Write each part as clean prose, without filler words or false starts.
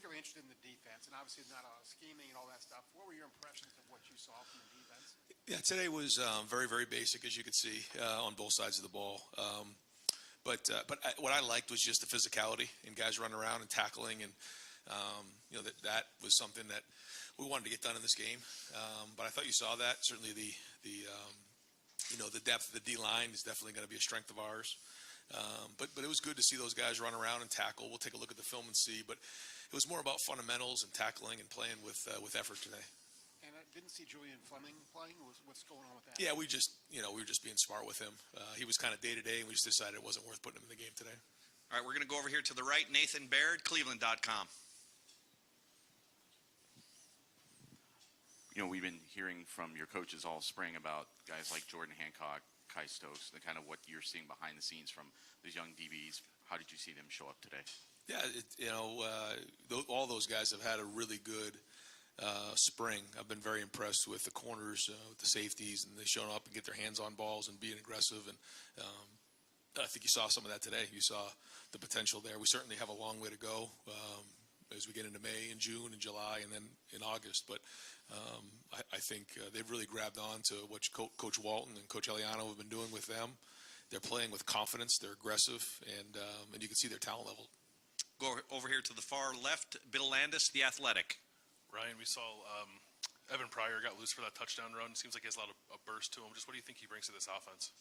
particularly interested in the defense, and obviously not a lot of scheming and all that stuff. What were your impressions of what you saw from the defense? Yeah, today was very, very basic, as you could see, on both sides of the ball. But what I liked was just the physicality and guys running around and tackling, and that was something that we wanted to get done in this game. But I thought you saw that. Certainly the depth of the D line is definitely going to be a strength of ours. But it was good to see those guys run around and tackle. We'll take a look at the film and see. But it was more about fundamentals and tackling and playing with effort today. And I didn't see Julian Fleming playing. What's going on with that? Yeah, we were just being smart with him. He was kind of day to day, and we just decided it wasn't worth putting him in the game today. All right, we're going to go over here to the right. Nathan Baird, Cleveland.com. We've been hearing from your coaches all spring about guys like Jordan Hancock, Kai Stokes, the kind of what you're seeing behind the scenes from these young DBs. How did you see them show up today? Yeah, all those guys have had a really good spring. I've been very impressed with the corners, with the safeties, and they showing up and get their hands on balls and being aggressive. And I think you saw some of that today. You saw the potential there. We certainly have a long way to go as we get into May and June and July and then in August. But I think they've really grabbed on to what Coach Walton and Coach Eliano have been doing with them. They're playing with confidence. They're aggressive, and you can see their talent level. Go over here to the far left. Bill Landis, The Athletic. Ryan, we saw Evan Pryor got loose for that touchdown run. Seems like he has a lot of burst to him. Just what do you think he brings to this offense?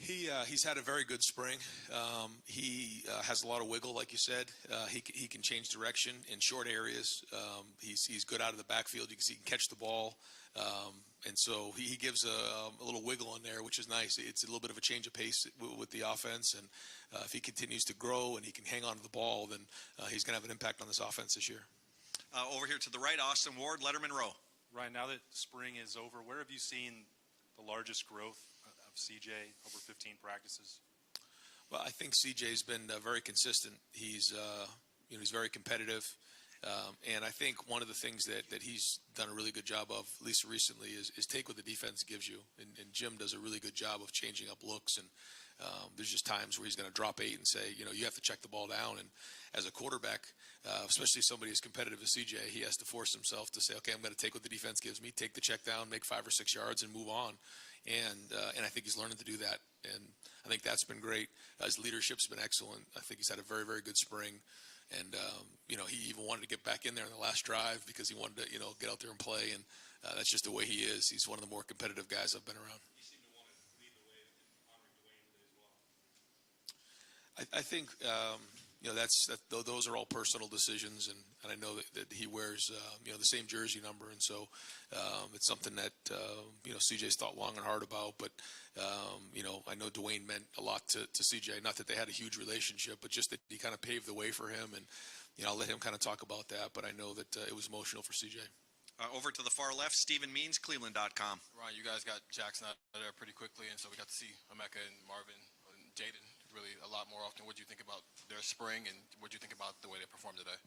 He's had a very good spring. He has a lot of wiggle, like you said. He can change direction in short areas. He's good out of the backfield. You can see he can catch the ball, and so he gives a little wiggle in there, which is nice. It's a little bit of a change of pace with the offense, and if he continues to grow and he can hang on to the ball, then he's going to have an impact on this offense this year. Over here to the right, Austin Ward, Letterman Row. Ryan, now that spring is over, where have you seen the largest growth of CJ over 15 practices? Well, I think CJ's been very consistent. He's very competitive, and I think one of the things that he's done a really good job of, at least recently, is take what the defense gives you. And Jim does a really good job of changing up looks. And there's just times where he's going to drop 8 and say, you have to check the ball down. And as a quarterback, especially somebody as competitive as CJ, he has to force himself to say, okay, I'm going to take what the defense gives me, take the check down, make 5 or 6 yards, and move on. And I think he's learning to do that. And I think that's been great. His leadership's been excellent. I think he's had a very, very good spring. And, he even wanted to get back in there in the last drive because he wanted to, get out there and play. And that's just the way he is. He's one of the more competitive guys I've been around. You seem to want to lead the way in honoring Dwayne today as well. I think, those are all personal decisions. And I know that he wears, the same jersey number. And so it's something that, CJ's thought long and hard about. But, I know Dwayne meant a lot to CJ. Not that they had a huge relationship, but just that he kind of paved the way for him. And, I'll let him kind of talk about that. But I know that it was emotional for CJ. Over to the far left, Stephen Means, Cleveland.com. Ryan, you guys got Jackson out of there pretty quickly, and so we got to see Emeka and Marvin and Jaden really a lot more often. What do you think about their spring, and what do you think about the way they performed today?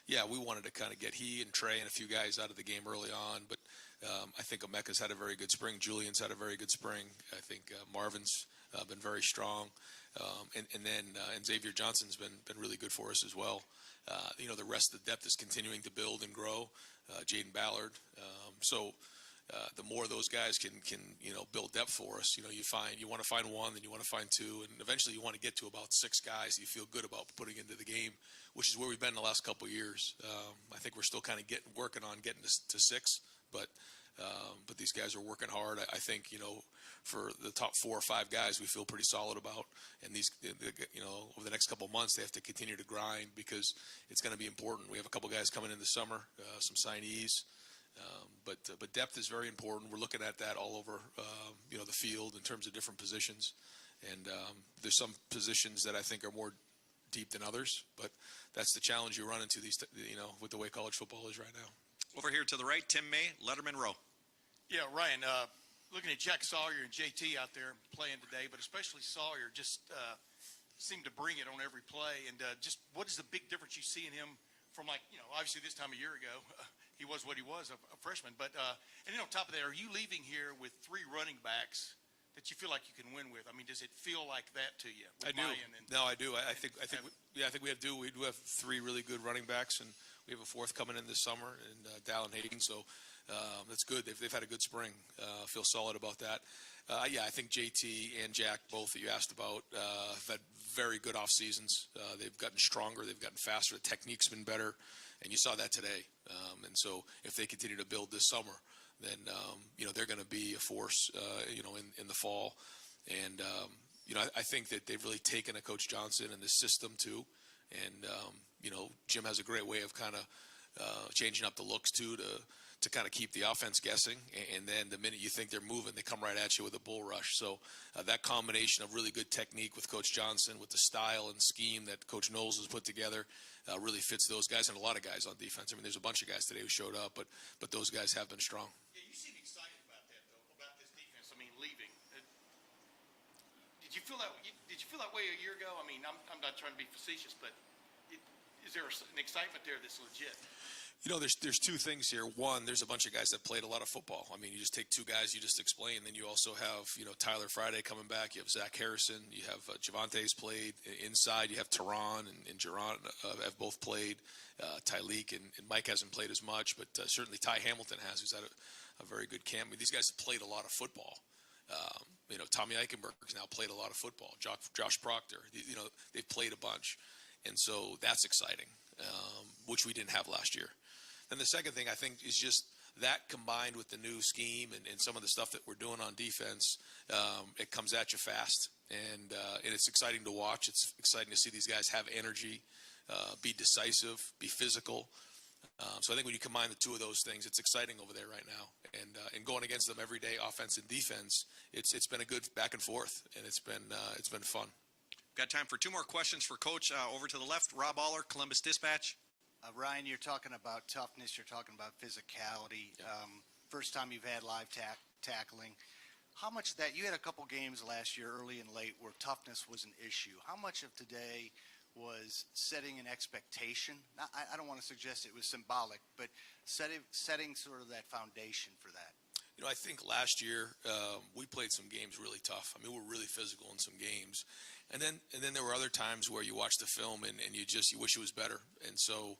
Yeah, we wanted to kind of get he and Trey and a few guys out of the game early on, but I think Emeka's had a very good spring. Julian's had a very good spring. I think Marvin's been very strong, and Xavier Johnson's been really good for us as well. The rest of the depth is continuing to build and grow. Jaden Ballard. So the more those guys can build depth for us, you want to find one, then you want to find 2, and eventually you want to get to about 6 guys that you feel good about putting into the game, which is where we've been in the last couple of years. I think we're still kind of working on getting to 6, but these guys are working hard. I think for the top 4 or 5 guys, we feel pretty solid about, and these over the next couple of months they have to continue to grind because it's going to be important. We have a couple guys coming in the summer, some signees. But depth is very important. We're looking at that all over, the field in terms of different positions. And there's some positions that I think are more deep than others. But that's the challenge you run into with the way college football is right now. Over here to the right, Tim May, Letterman Row. Yeah, Ryan, looking at Jack Sawyer and JT out there playing today, but especially Sawyer just seemed to bring it on every play. And just what is the big difference you see in him from obviously this time a year ago, he was what he was, a freshman. But and then on top of that, are you leaving here with 3 running backs that you feel like you can win with? I mean, does it feel like that to you? I do. No, I do. I think we do have 3 really good running backs, and We have a fourth coming in this summer, and Dallin Hayden. So that's good. They've had a good spring. Feel solid about that. Yeah, I think JT and Jack, both that you asked about, have had very good off seasons. They've gotten stronger. They've gotten faster. The technique's been better, and you saw that today. And so if they continue to build this summer, then they're going to be a force. In the fall, and I think that they've really taken a Coach Johnson and the system too. And Jim has a great way of kind of changing up the looks too to kind of keep the offense guessing. And then the minute you think they're moving, they come right at you with a bull rush. So that combination of really good technique with Coach Johnson, with the style and scheme that Coach Knowles has put together, really fits those guys and a lot of guys on defense. I mean, there's a bunch of guys today who showed up, but those guys have been strong. Yeah, you seem excited about that, though, about this defense. I mean, leaving. Did you feel that way a year ago? I mean, I'm not trying to be facetious, but is there an excitement there that's legit? There's two things here. One, there's a bunch of guys that played a lot of football. I mean, you just take two guys you just explained, then you also have, Tyler Friday coming back. You have Zach Harrison. You have Javante's played inside. You have Tehran and Geron have both played. Tyleek and Mike hasn't played as much, but certainly Ty Hamilton has, who's had a very good camp. I mean, these guys have played a lot of football. Tommy Eichenberg's now played a lot of football. Josh Proctor, they've played a bunch. And so that's exciting, which we didn't have last year. And the second thing I think is just that combined with the new scheme and some of the stuff that we're doing on defense, it comes at you fast. And it's exciting to watch. It's exciting to see these guys have energy, be decisive, be physical. So I think when you combine the two of those things, it's exciting over there right now. And going against them every day, offense and defense, it's been a good back and forth, and it's been fun. Got time for two more questions for Coach. Over to the left, Rob Aller, Columbus Dispatch. Ryan, you're talking about toughness. You're talking about physicality. Yeah. First time you've had live tackling. How much of that, you had a couple games last year, early and late, where toughness was an issue. How much of today was setting an expectation? I don't want to suggest it was symbolic, but setting sort of that foundation for that. I think last year we played some games really tough. I mean, we're really physical in some games. And then there were other times where you watch the film and you wish it was better. And so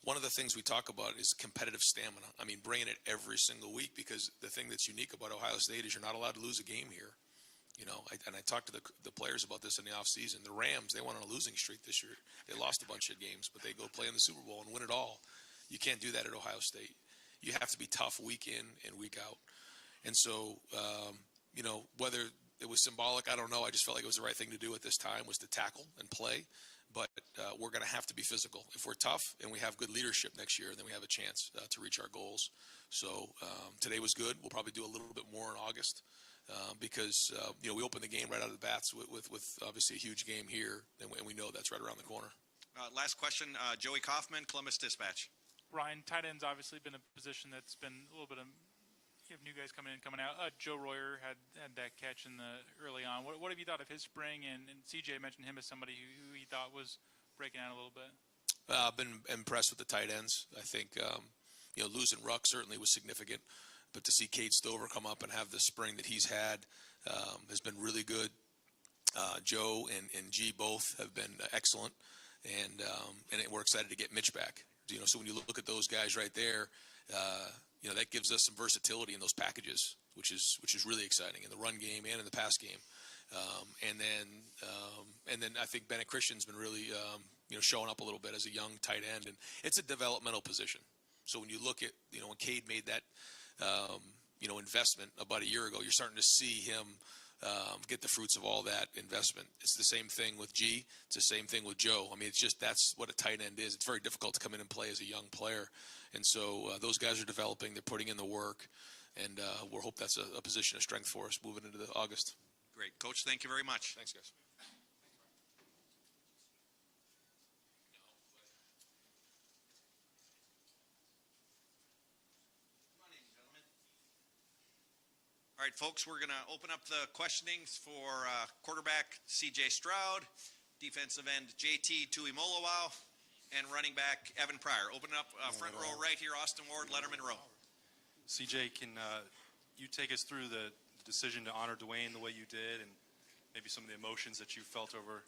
one of the things we talk about is competitive stamina. I mean, bringing it every single week, because the thing that's unique about Ohio State is you're not allowed to lose a game here. I talked to the players about this in the offseason. The Rams, they went on a losing streak this year. They lost a bunch of games, but they go play in the Super Bowl and win it all. You can't do that at Ohio State. You have to be tough week in and week out. And so, whether it was symbolic, I don't know. I just felt like it was the right thing to do at this time, was to tackle and play. But we're going to have to be physical. If we're tough and we have good leadership next year, then we have a chance to reach our goals. So today was good. We'll probably do a little bit more in August because, we opened the game right out of the bats with obviously a huge game here, and we know that's right around the corner. Last question, Joey Kaufman, Columbus Dispatch. Ryan, tight end's obviously been a position that's been a little bit of – you have new guys coming in, coming out. Joe Royer had that catch in the early on. What have you thought of his spring? And CJ mentioned him as somebody who he thought was breaking out a little bit. I've been impressed with the tight ends. I think, losing Ruck certainly was significant. But to see Cade Stover come up and have the spring that he's had has been really good. Joe and G both have been excellent. And we're excited to get Mitch back. So when you look at those guys right there, that gives us some versatility in those packages, which is really exciting in the run game and in the pass game. And then I think Bennett Christian's been really showing up a little bit as a young tight end, and it's a developmental position. So when you look at when Cade made that investment about a year ago, you're starting to see him get the fruits of all that investment. It's the same thing with G. It's the same thing with Joe. I mean, that's what a tight end is. It's very difficult to come in and play as a young player. And so those guys are developing. They're putting in the work. And we hope that's a position of strength for us moving into August. Great. Coach, thank you very much. Thanks, guys. All right, folks, we're going to open up the questionings for quarterback C.J. Stroud, defensive end J.T. Tuimoloau, and running back Evan Pryor. Open up front row right here, Austin Ward, Letterman row. CJ, can you take us through the decision to honor Dwayne the way you did, and maybe some of the emotions that you felt over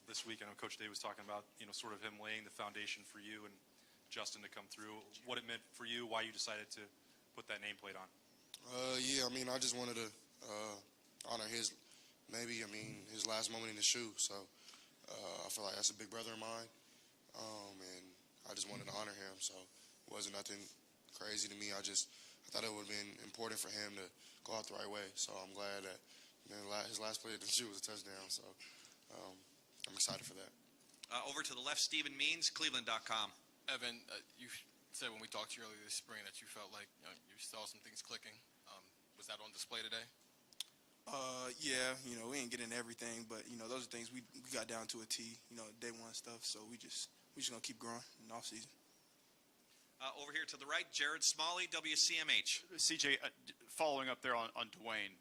this week? I know Coach Day was talking about, sort of him laying the foundation for you, and Justin to come through, what it meant for you, why you decided to put that nameplate on. Yeah, I mean, I just wanted to honor his last moment in the shoe. So I feel like that's a big brother of mine, and I just wanted to honor him. So it wasn't nothing crazy to me. I thought it would have been important for him to go out the right way. So I'm glad that his last play of the shoe was a touchdown. So I'm excited for that. Over to the left, Stephen Means, Cleveland.com. Evan, you said when we talked to you earlier this spring that you felt like you saw some things clicking. Was that on display today? Yeah, we ain't getting everything, but those are things we got down to a T, day one stuff. So we just gonna keep growing in the off season. Over here to the right, Jared Smalley, WCMH. CJ, following up there on Dwayne,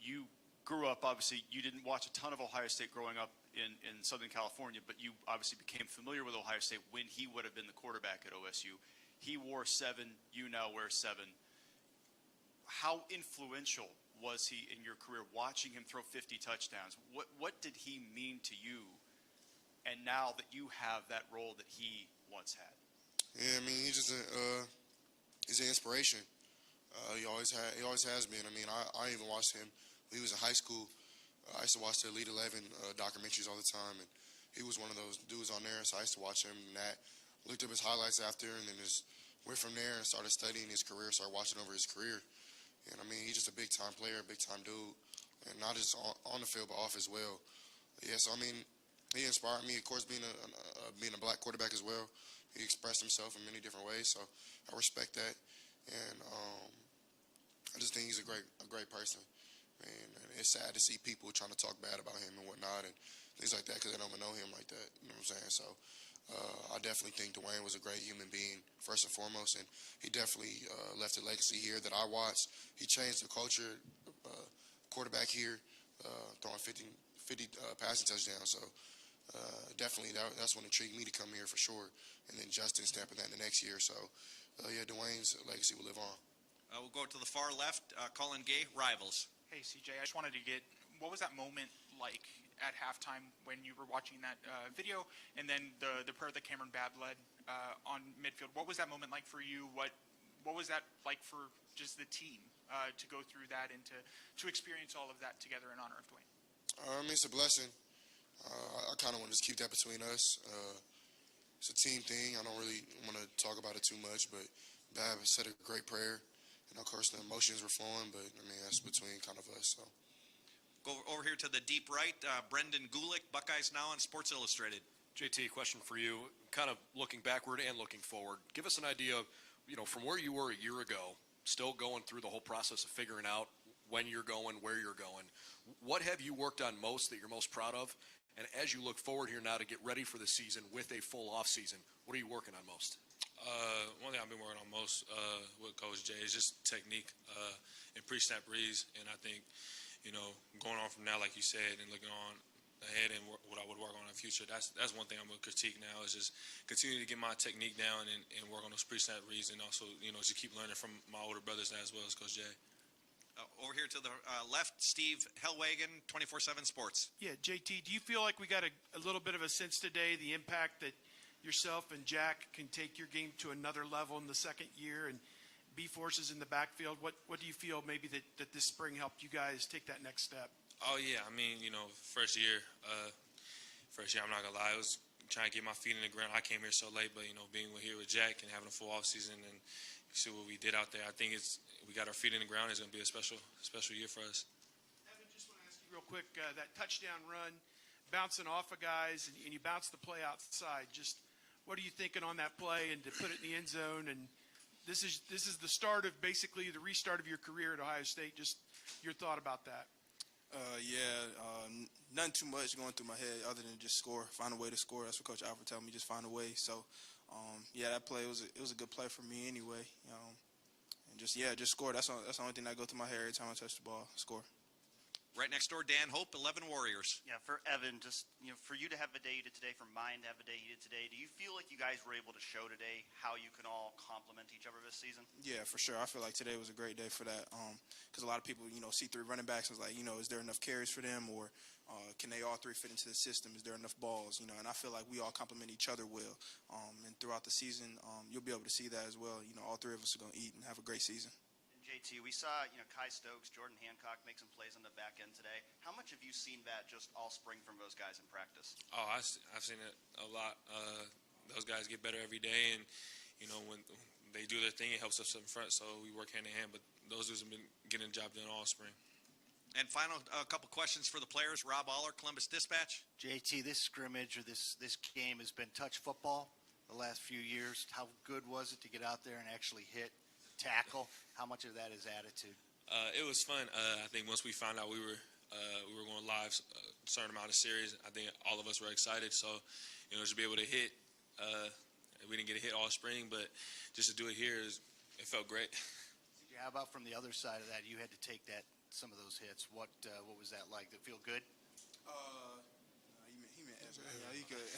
you grew up, obviously, you didn't watch a ton of Ohio State growing up in Southern California, but you obviously became familiar with Ohio State when he would have been the quarterback at OSU. He wore 7, you now wear 7. How influential was he in your career, watching him throw 50 touchdowns? What did he mean to you, and now that you have that role that he once had? Yeah, I mean, he's an inspiration. He always has been. I mean, I even watched him when he was in high school. I used to watch the Elite 11 documentaries all the time, and he was one of those dudes on there. So I used to watch him and that. Looked up his highlights after, and then just went from there and started studying his career, started watching over his career. And I mean, he's just a big time player, a big time dude, and not just on the field but off as well. Yeah, so I mean, he inspired me. Of course, being a black quarterback as well, he expressed himself in many different ways. So I respect that, and I just think he's a great person. And it's sad to see people trying to talk bad about him and whatnot and things like that because they don't even know him like that. You know what I'm saying? So I definitely think Dwayne was a great human being, first and foremost, and he definitely left a legacy here that I watched. He changed the culture, quarterback here, throwing 50 passing touchdowns. So definitely that's what intrigued me to come here for sure. And then Justin stamping that in the next year. So, yeah, Dwayne's legacy will live on. We'll go to the far left, Colin Gay, Rivals. Hey, CJ, I just wanted to get, what was that moment like at halftime when you were watching that video, and then the prayer that Cameron Babb led on midfield? What was that moment like for you? What was that like for just the team to go through that and to experience all of that together in honor of Dwayne? It's a blessing. I kind of want to just keep that between us. It's a team thing. I don't really want to talk about it too much, but Babb said a great prayer. And, of course, the emotions were flowing, but, I mean, that's between kind of us. So. Go over here to the deep right, Brendan Gulick, Buckeyes Now on Sports Illustrated. JT, question for you, kind of looking backward and looking forward. Give us an idea of, from where you were a year ago, still going through the whole process of figuring out when you're going, where you're going. What have you worked on most that you're most proud of? And as you look forward here now to get ready for the season with a full off season, what are you working on most? One thing I've been working on most with Coach Jay is just technique and pre-snap reads. And I think, going on from now, like you said, and looking on ahead and what I would work on in the future, that's one thing I'm going to critique now is just continue to get my technique down and work on those pre-snap reads and also, just keep learning from my older brothers as well as Coach Jay. Over here to the left, Steve Hellwagen, 24/7 Sports. Yeah, JT, do you feel like we got a little bit of a sense today, the impact that yourself and Jack can take your game to another level in the second year and be forces in the backfield? What do you feel maybe that this spring helped you guys take that next step? Oh, yeah. I mean, first year, I'm not going to lie, I was trying to get my feet in the ground. I came here so late, but, being here with Jack and having a full offseason and see what we did out there, I think we got our feet in the ground. It's going to be a special year for us. Evan, just want to ask you real quick, that touchdown run, bouncing off of guys, and you bounce the play outside. Just what are you thinking on that play and to put it in the end zone? And this is the start of basically the restart of your career at Ohio State. Just your thought about that. Nothing too much going through my head other than just score, find a way to score. That's what Coach Alford told me, just find a way. So, that play was a good play for me anyway. And just score. That's the only thing that go through my head every time I touch the ball. Score. right next door, Dan Hope, 11 Warriors. Yeah, for Evan, just, for you to have the day you did today, for mine to have the day you did today, do you feel like you guys were able to show today how you can all complement each other this season? Yeah, for sure. I feel like today was a great day for that. Because a lot of people, see three running backs and it's like, is there enough carries for them, or can they all three fit into the system? Is there enough balls? And I feel like we all complement each other well. And throughout the season, you'll be able to see that as well. All three of us are going to eat and have a great season. JT, we saw, Kai Stokes, Jordan Hancock make some plays on the back end today. How much have you seen that just all spring from those guys in practice? Oh, I've seen it a lot. Those guys get better every day, and when they do their thing, it helps us in front. So we work hand in hand. But those dudes have been getting the job done all spring. And final, a couple questions for the players. Rob Aller, Columbus Dispatch. JT, this scrimmage or this game has been touch football the last few years. How good was it to get out there and actually hit, tackle? How much of that is attitude? It was fun. I think once we found out we were going live a certain amount of series, I think all of us were excited. So, to be able to hit, we didn't get a hit all spring, but just to do it here, it felt great. How about from the other side of that? You had to take some of those hits. What was that like? Did it feel good? He meant Ezra. Yeah, he good.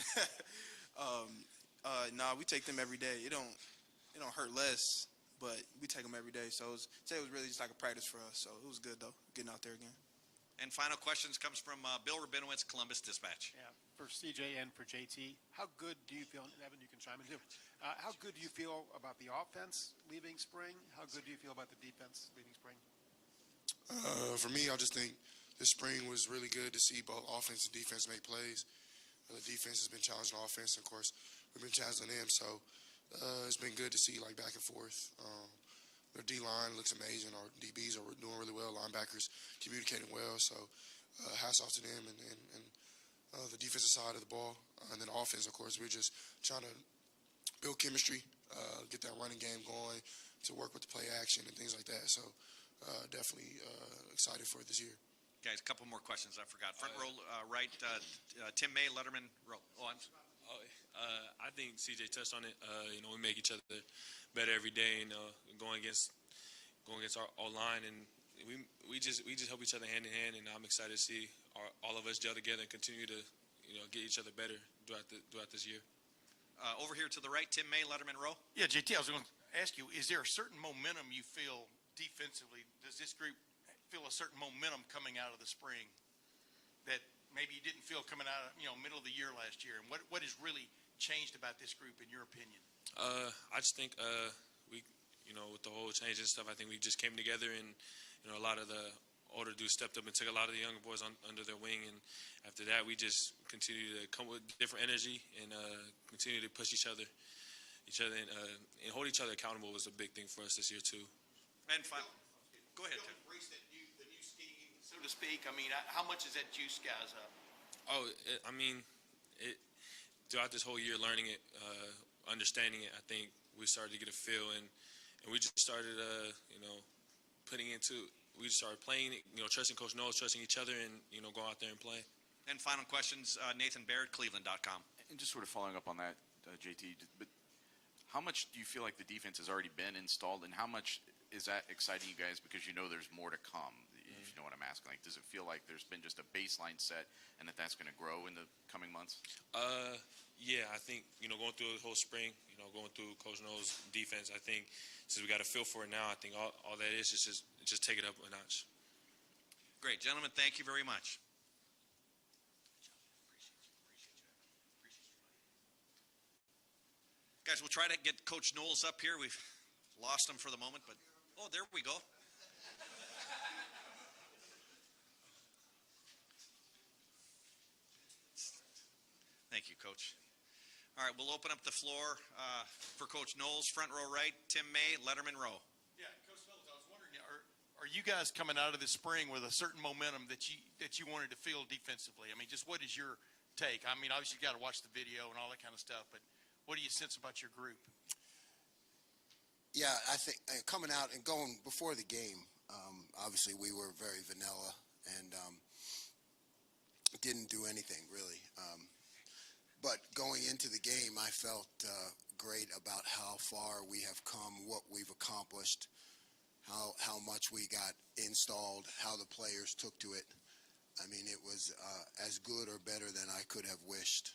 We take them every day. It don't hurt less, but we take them every day. So today was really just like a practice for us. So it was good though, getting out there again. And final questions comes from Bill Rabinowitz, Columbus Dispatch. Yeah, for CJ and for JT, how good do you feel, and Evan, you can chime in too, how good do you feel about the offense leaving spring? How good do you feel about the defense leaving spring? For me, I just think this spring was really good to see both offense and defense make plays. The defense has been challenging offense. Of course, we've been challenging them. So it's been good to see back and forth. Their D-line looks amazing. Our DBs are doing really well. Linebackers communicating well. So hats off to them and the defensive side of the ball. And then offense, of course, we're just trying to build chemistry, get that running game going, to work with the play action and things like that. So definitely excited for it this year. Guys, a couple more questions I forgot. Front row right, Tim May, Letterman row. I think CJ touched on it. We make each other better every day, and going against our line, and we just help each other hand in hand. And I'm excited to see all of us gel together and continue to get each other better throughout this year. Over here to the right, Tim May, Letterman row. Yeah, JT, I was going to ask you, is there a certain momentum you feel defensively? Does this group feel a certain momentum coming out of the spring that maybe you didn't feel coming out of, middle of the year last year? And what has really changed about this group in your opinion? I just think we, with the whole change and stuff, I think we just came together, and a lot of the older dudes stepped up and took a lot of the younger boys under their wing, and after that we just continue to come with different energy and continue to push each other and hold each other accountable was a big thing for us this year too. And final, go ahead, Tim. Embrace the new scheme, so to speak. I mean, how much has that juiced guys up? Throughout this whole year, learning it, understanding it, I think we started to get a feel, and we just started, we just started playing it, trusting Coach Knowles, trusting each other, and, go out there and play. And final questions, Nathan Baird, Cleveland.com. And just sort of following up on that, JT, but how much do you feel like the defense has already been installed, and how much is that exciting you guys because there's more to come, if you know what I'm asking? Like, does it feel like there's been just a baseline set and that's going to grow in the coming months? Yeah, I think, going through the whole spring, going through Coach Knowles' defense, I think since we got a feel for it now, I think all that is just take it up a notch. Great. Gentlemen, thank you very much. Guys, we'll try to get Coach Knowles up here. We've lost him for the moment, but, there we go. Thank you, Coach. All right, we'll open up the floor for Coach Knowles. Front row right, Tim May, Letterman row. Yeah, Coach Knowles, I was wondering, are you guys coming out of the spring with a certain momentum that you wanted to feel defensively? I mean, just what is your take? I mean, obviously you got to watch the video and all that kind of stuff, but what do you sense about your group? Yeah, I think coming out and going before the game, obviously we were very vanilla and didn't do anything really. But going into the game, I felt great about how far we have come, what we've accomplished, how much we got installed, how the players took to it. I mean, it was as good or better than I could have wished.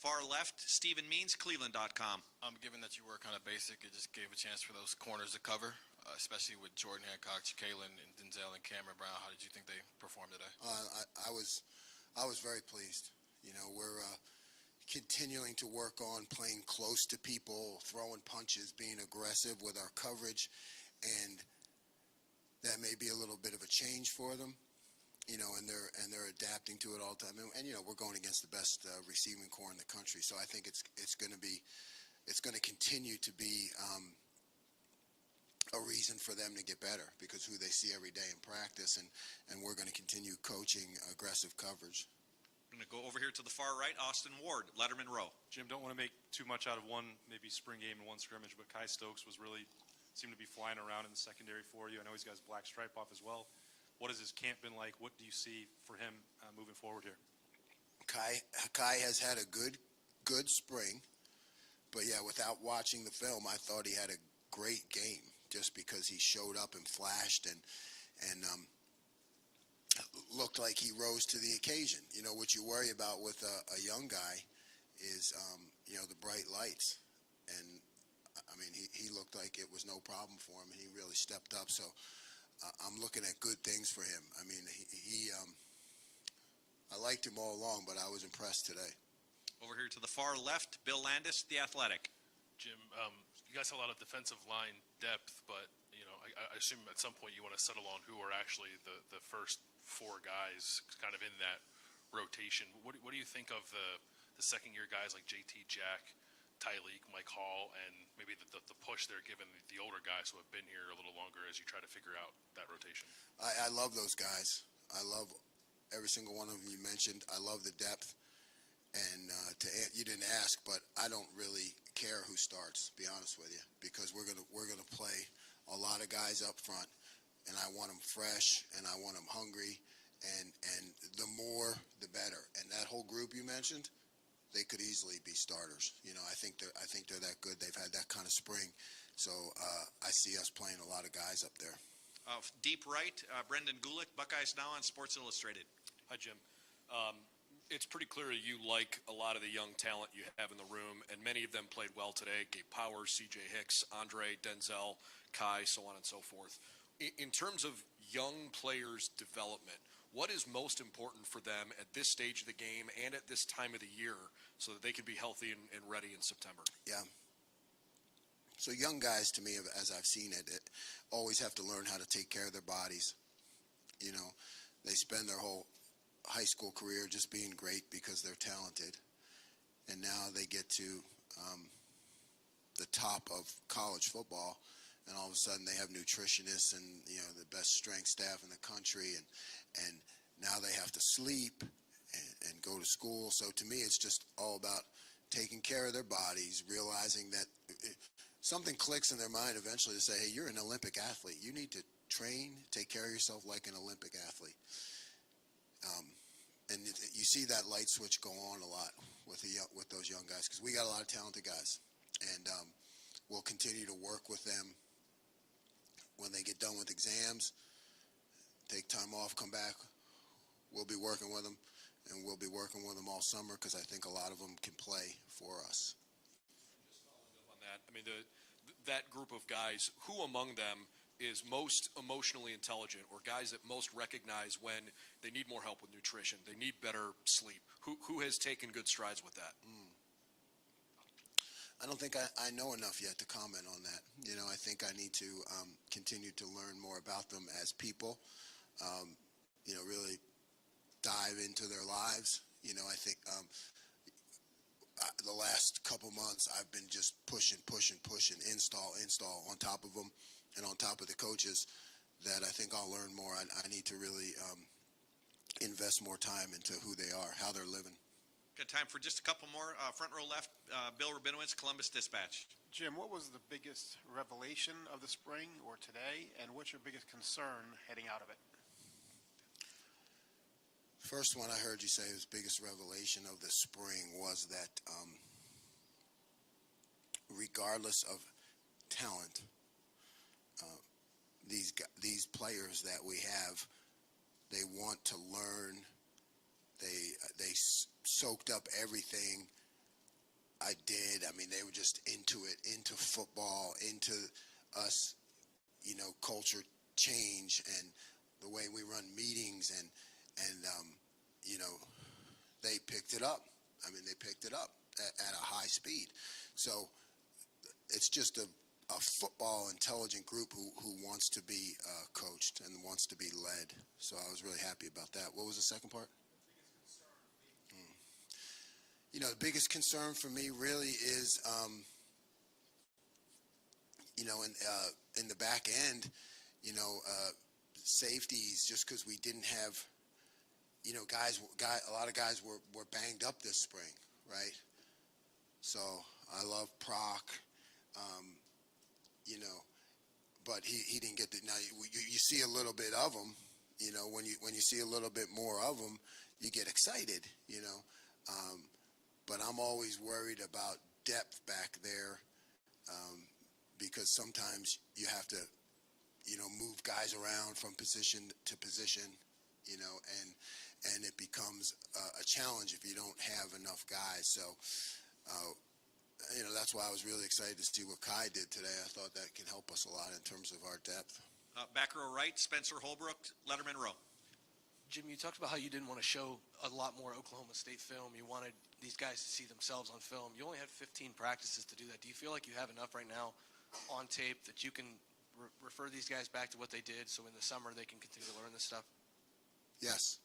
Far left, Stephen Means, Cleveland.com. Given that you were kind of basic, it just gave a chance for those corners to cover, especially with Jordan Hancock, Kalen, and Denzel and Cameron Brown. How did you think they performed today? I was very pleased. You know, we're continuing to work on playing close to people, throwing punches, being aggressive with our coverage, and that may be a little bit of a change for them. You know, and they're adapting to it all the time. And you know, we're going against the best receiving core in the country, so I think it's going to continue to be a reason for them to get better, because who they see every day in practice, and we're going to continue coaching aggressive coverage. I'm going to go over here to the far right, Austin Ward, Letterman Row. Jim, don't want to make too much out of one maybe spring game and one scrimmage, but Kai Stokes seemed to be flying around in the secondary for you. I know he's got his black stripe off as well. What has his camp been like? What do you see for him moving forward here? Kai has had a good spring, but yeah, without watching the film, I thought he had a great game just because he showed up and flashed and looked like he rose to the occasion. You know, what you worry about with a young guy is you know, the bright lights, and I mean, he looked like it was no problem for him, and he really stepped up. So I'm looking at good things for him. I mean, I liked him all along, but I was impressed today. Over here to the far left, Bill Landis, The Athletic. Jim, you guys have a lot of defensive line depth, but you know, I assume at some point you want to settle on who are actually the first four guys kind of in that rotation. What do you think of the second-year guys like JT Jack, Tyleek, Mike Hall, and maybe the push they're giving the older guys who have been here a little longer as you try to figure out that rotation? I love those guys. I love every single one of them you mentioned. I love the depth. And you didn't ask, but I don't really care who starts, to be honest with you, because we're gonna play a lot of guys up front, and I want them fresh, and I want them hungry, and the more the better. And that whole group you mentioned, they could easily be starters. You know, I think they're that good. They've had that kind of spring, so I see us playing a lot of guys up there. Deep right, Brendan Gulick, Buckeyes Now on Sports Illustrated. Hi, Jim. It's pretty clear you like a lot of the young talent you have in the room, and many of them played well today. Gabe Powers, C.J. Hicks, Andre, Denzel, Kai, so on and so forth. In terms of young players' development, what is most important for them at this stage of the game and at this time of the year so that they can be healthy and ready in September? Yeah. So young guys, to me, as I've seen it, always have to learn how to take care of their bodies. You know, they spend their whole high school career just being great because they're talented, and now they get to the top of college football, and all of a sudden they have nutritionists and, you know, the best strength staff in the country, and now they have to sleep and go to school. So to me, it's just all about taking care of their bodies, realizing that something clicks in their mind eventually to say, hey, you're an Olympic athlete. You need to train, take care of yourself like an Olympic athlete. And you see that light switch go on a lot with those young guys, because we got a lot of talented guys, and we'll continue to work with them when they get done with exams, take time off, come back. We'll be working with them, and we'll be working with them all summer, because I think a lot of them can play for us. Just following up on that, I mean, that group of guys, who among them is most emotionally intelligent, or guys that most recognize when they need more help with nutrition, they need better sleep? Who has taken good strides with that? I don't think I know enough yet to comment on that. You know, I think I need to continue to learn more about them as people, you know, really dive into their lives. You know, I think the last couple months I've been just pushing, install on top of them and on top of the coaches, that I think I'll learn more. I need to really invest more time into who they are, how they're living. Got time for just a couple more. Front row left, Bill Rabinowitz, Columbus Dispatch. Jim, what was the biggest revelation of the spring or today, and what's your biggest concern heading out of it? First one I heard you say was biggest revelation of the spring was that regardless of talent, these players that we have, They want to learn. They soaked up everything I did. I mean, they were just into it, into football, into us, culture change and the way we run meetings, and they picked it up. I mean, they picked it up at a high speed. So it's just a football intelligent group who wants to be coached and wants to be led. So I was really happy about that. What was the second part? The biggest concern for me really is, in the back end, safeties, just because we didn't have, a lot of guys were banged up this spring, right? So I love Proc, but he didn't get the. Now you see a little bit of him, when you see a little bit more of him, you get excited, but I'm always worried about depth back there, because sometimes you have to, move guys around from position to position, and it becomes a challenge if you don't have enough guys. So, that's why I was really excited to see what Kai did today. I thought that can help us a lot in terms of our depth. Back row right, Spencer Holbrook, Letterman row. Jim, you talked about how you didn't want to show a lot more Oklahoma State film. You wanted these guys to see themselves on film. You only had 15 practices to do that. Do you feel like you have enough right now on tape that you can refer these guys back to what they did, so in the summer they can continue to learn this stuff? Yes.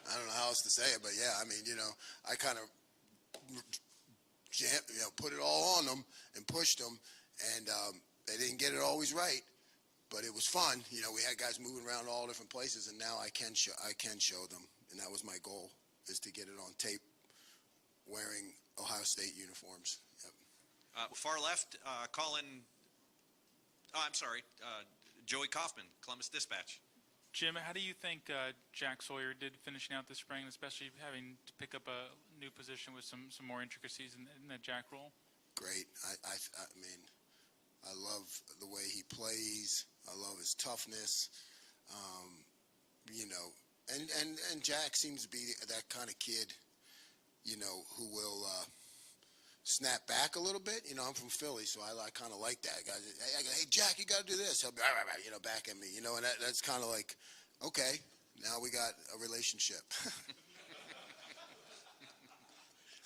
I don't know how else to say it, but yeah, I mean, I kind of put it all on them and pushed them, and they didn't get it always right, but it was fun. We had guys moving around all different places, and now I can show them, and that was my goal, is to get it on tape wearing Ohio State uniforms. Yep. Far left, Joey Kaufman, Columbus Dispatch. Jim, how do you think Jack Sawyer did finishing out this spring, especially having to pick up a new position with some more intricacies in that Jack role? Great. I mean, I love the way he plays. I love his toughness. And Jack seems to be that kind of kid, who will snap back a little bit. I'm from Philly, so I kind of like that. Guys, hey, Jack, you got to do this. He'll be, back at me, and that's kind of like, okay, now we got a relationship.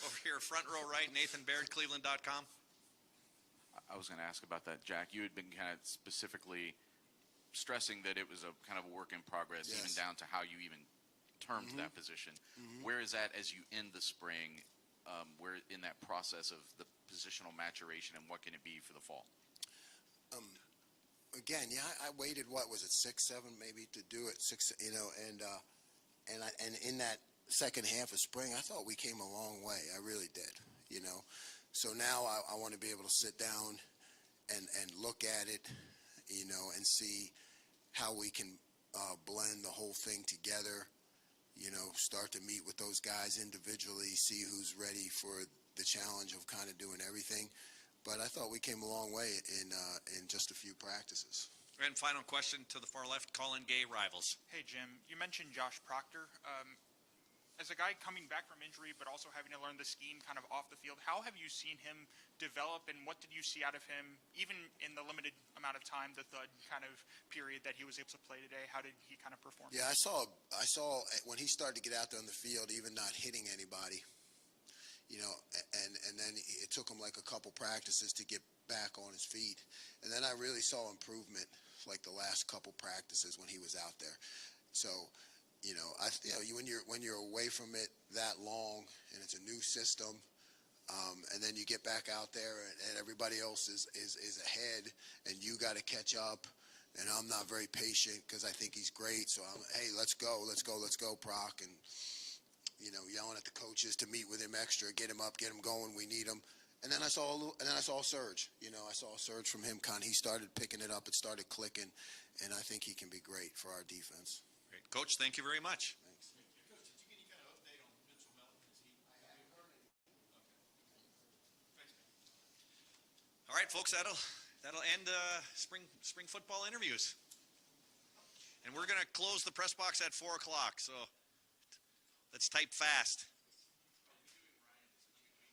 Over here, front row right, Nathan Baird, Cleveland.com. I was going to ask about that, Jack. You had been kind of specifically stressing that it was a kind of a work in progress, Yes. even down to how you even termed that position. Where is that as you end the spring? Where in that process of the positional maturation, and what can it be for the fall? Again, yeah, I waited. What was it, 6, 7, maybe to do it? 6, and in that second half of spring, I thought we came a long way. I really did. So now I want to be able to sit down and look at it, and see how we can blend the whole thing together. Start to meet with those guys individually, see who's ready for the challenge of kind of doing everything. But I thought we came a long way in just a few practices. And final question to the far left, Colin Gay, Rivals. Hey, Jim, you mentioned Josh Proctor. As a guy coming back from injury, but also having to learn the scheme kind of off the field, how have you seen him develop, and what did you see out of him, even in the limited amount of time, the third kind of period that he was able to play today? How did he kind of perform? Yeah, I saw when he started to get out there on the field, even not hitting anybody, and then it took him like a couple practices to get back on his feet. And then I really saw improvement like the last couple practices when he was out there. So, when you're away from it that long and it's a new system, and then you get back out there and everybody else is ahead and you got to catch up, and I'm not very patient because I think he's great. So hey, let's go, Proc, and yelling at the coaches to meet with him extra, get him up, get him going. We need him. And then I saw a surge. I saw a surge from him. He started picking it up. It started clicking, and I think he can be great for our defense. Great. Coach, thank you very much. Thanks. Coach, did you get any kind of update on Mitchell Melton? All right, folks, that'll end spring football interviews. And we're going to close the press box at 4 o'clock, so let's type fast.